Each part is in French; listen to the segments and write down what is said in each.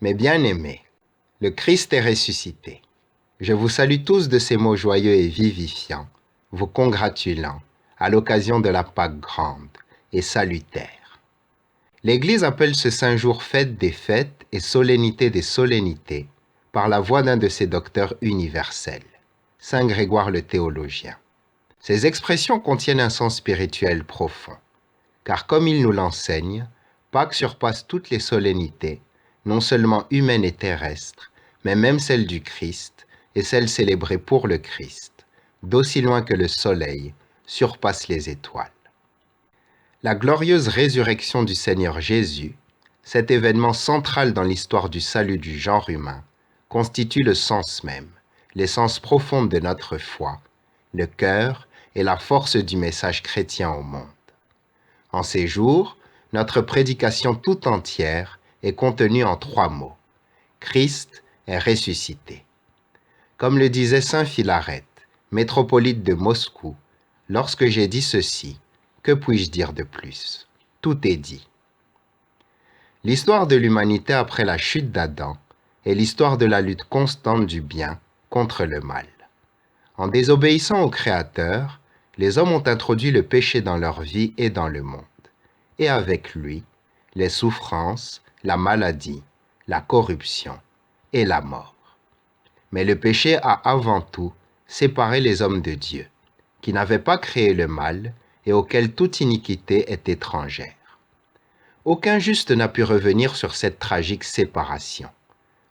Mes bien-aimés, le Christ est ressuscité. Je vous salue tous de ces mots joyeux et vivifiants, vous congratulant à l'occasion de la Pâque grande et salutaire. L'Église appelle ce saint jour fête des fêtes et solennité des solennités par la voix d'un de ses docteurs universels, saint Grégoire le théologien. Ces expressions contiennent un sens spirituel profond, car comme il nous l'enseigne, Pâques surpasse toutes les solennités, non seulement humaines et terrestres, mais même celles du Christ et celles célébrées pour le Christ, d'aussi loin que le soleil surpasse les étoiles. La glorieuse résurrection du Seigneur Jésus, cet événement central dans l'histoire du salut du genre humain, constitue le sens même, l'essence profonde de notre foi, le cœur et la force du message chrétien au monde. En ces jours, notre prédication tout entière est contenue en 3 mots. Christ est ressuscité. Comme le disait saint Philarète, métropolite de Moscou, lorsque j'ai dit ceci, que puis-je dire de plus? Tout est dit. L'histoire de l'humanité après la chute d'Adam est l'histoire de la lutte constante du bien contre le mal. En désobéissant au Créateur, les hommes ont introduit le péché dans leur vie et dans le monde, et avec lui, les souffrances, la maladie, la corruption et la mort. Mais le péché a avant tout séparé les hommes de Dieu, qui n'avaient pas créé le mal et auquel toute iniquité est étrangère. Aucun juste n'a pu revenir sur cette tragique séparation,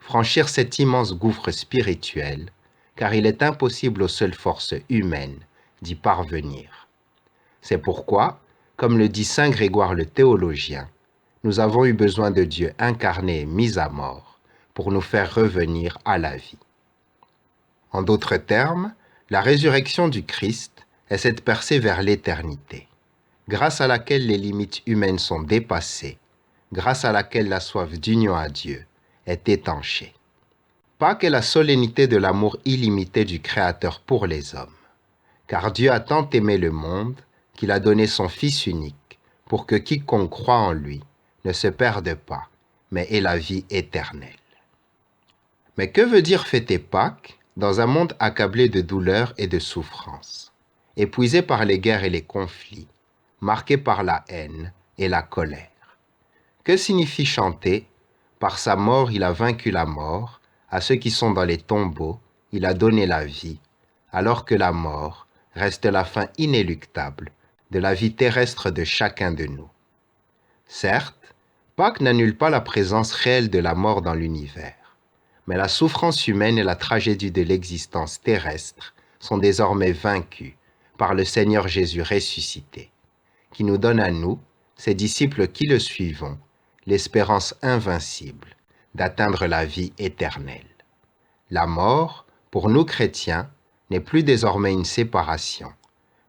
franchir cet immense gouffre spirituel, car il est impossible aux seules forces humaines d'y parvenir. C'est pourquoi, comme le dit saint Grégoire le théologien, nous avons eu besoin de Dieu incarné et mis à mort pour nous faire revenir à la vie. En d'autres termes, la résurrection du Christ est cette percée vers l'éternité, grâce à laquelle les limites humaines sont dépassées, grâce à laquelle la soif d'union à Dieu est étanchée. Pâques est la solennité de l'amour illimité du Créateur pour les hommes, car Dieu a tant aimé le monde qu'il a donné son Fils unique pour que quiconque croit en lui ne se perde pas, mais ait la vie éternelle. Mais que veut dire fêter Pâques dans un monde accablé de douleur et de souffrance, épuisé par les guerres et les conflits, marqué par la haine et la colère? Que signifie chanter « Par sa mort il a vaincu la mort, à ceux qui sont dans les tombeaux, il a donné la vie, alors que la mort reste la fin inéluctable de la vie terrestre de chacun de nous. » Certes, Pâques n'annule pas la présence réelle de la mort dans l'univers, mais la souffrance humaine et la tragédie de l'existence terrestre sont désormais vaincues par le Seigneur Jésus ressuscité, qui nous donne à nous, ses disciples qui le suivons, l'espérance invincible d'atteindre la vie éternelle. La mort, pour nous chrétiens, n'est plus désormais une séparation,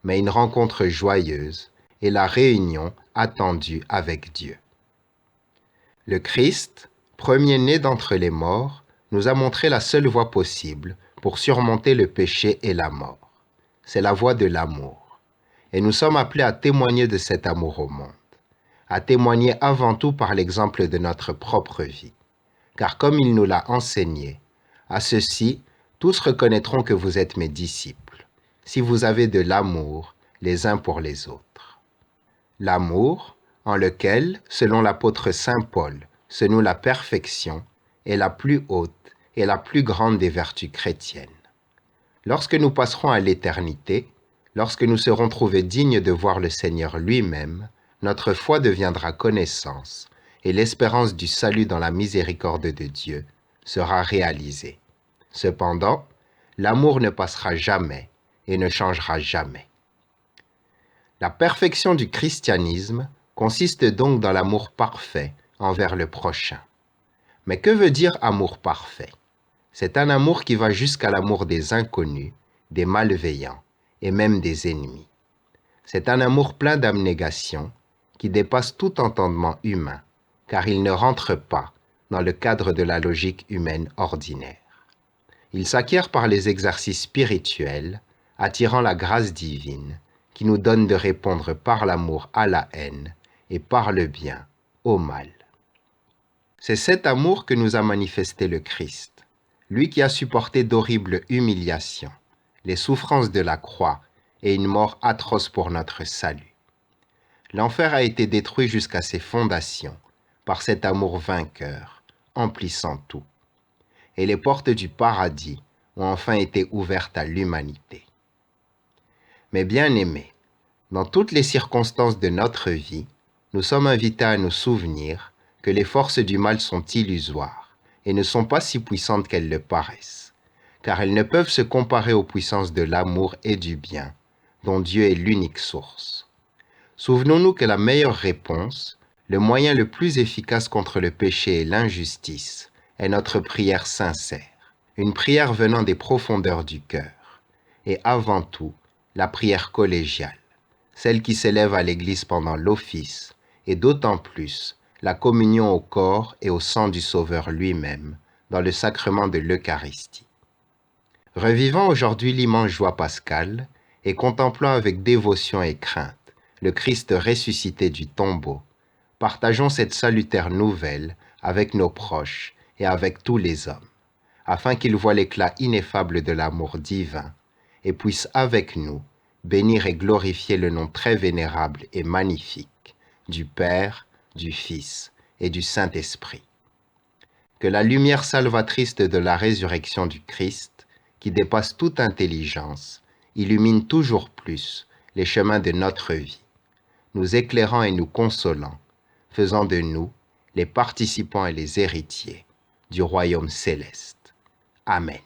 mais une rencontre joyeuse et la réunion attendue avec Dieu. Le Christ, premier-né d'entre les morts, nous a montré la seule voie possible pour surmonter le péché et la mort. C'est la voie de l'amour. Et nous sommes appelés à témoigner de cet amour au monde, à témoigner avant tout par l'exemple de notre propre vie. Car comme il nous l'a enseigné, à ceci, tous reconnaîtront que vous êtes mes disciples, si vous avez de l'amour les uns pour les autres. L'amour, en lequel, selon l'apôtre saint Paul, se noue la perfection, est la plus haute et la plus grande des vertus chrétiennes. Lorsque nous passerons à l'éternité, lorsque nous serons trouvés dignes de voir le Seigneur lui-même, notre foi deviendra connaissance et l'espérance du salut dans la miséricorde de Dieu sera réalisée. Cependant, l'amour ne passera jamais et ne changera jamais. La perfection du christianisme consiste donc dans l'amour parfait envers le prochain. Mais que veut dire amour parfait? C'est un amour qui va jusqu'à l'amour des inconnus, des malveillants et même des ennemis. C'est un amour plein d'abnégation qui dépasse tout entendement humain, car il ne rentre pas dans le cadre de la logique humaine ordinaire. Il s'acquiert par les exercices spirituels, attirant la grâce divine, qui nous donne de répondre par l'amour à la haine et par le bien au mal. C'est cet amour que nous a manifesté le Christ, lui qui a supporté d'horribles humiliations, les souffrances de la croix et une mort atroce pour notre salut. L'enfer a été détruit jusqu'à ses fondations par cet amour vainqueur, emplissant tout. Et les portes du paradis ont enfin été ouvertes à l'humanité. Mais bien-aimés, dans toutes les circonstances de notre vie, nous sommes invités à nous souvenir que les forces du mal sont illusoires et ne sont pas si puissantes qu'elles le paraissent, car elles ne peuvent se comparer aux puissances de l'amour et du bien, dont Dieu est l'unique source. Souvenons-nous que la meilleure réponse, le moyen le plus efficace contre le péché et l'injustice, est notre prière sincère, une prière venant des profondeurs du cœur, et avant tout, la prière collégiale, celle qui s'élève à l'Église pendant l'office, et d'autant plus la communion au corps et au sang du Sauveur lui-même, dans le sacrement de l'Eucharistie. Revivant aujourd'hui l'immense joie pascale, et contemplant avec dévotion et crainte le Christ ressuscité du tombeau, partageons cette salutaire nouvelle avec nos proches et avec tous les hommes, afin qu'ils voient l'éclat ineffable de l'amour divin et puissent avec nous bénir et glorifier le nom très vénérable et magnifique du Père, du Fils et du Saint-Esprit. Que la lumière salvatrice de la résurrection du Christ, qui dépasse toute intelligence, illumine toujours plus les chemins de notre vie, nous éclairant et nous consolant, faisant de nous les participants et les héritiers du royaume céleste. Amen.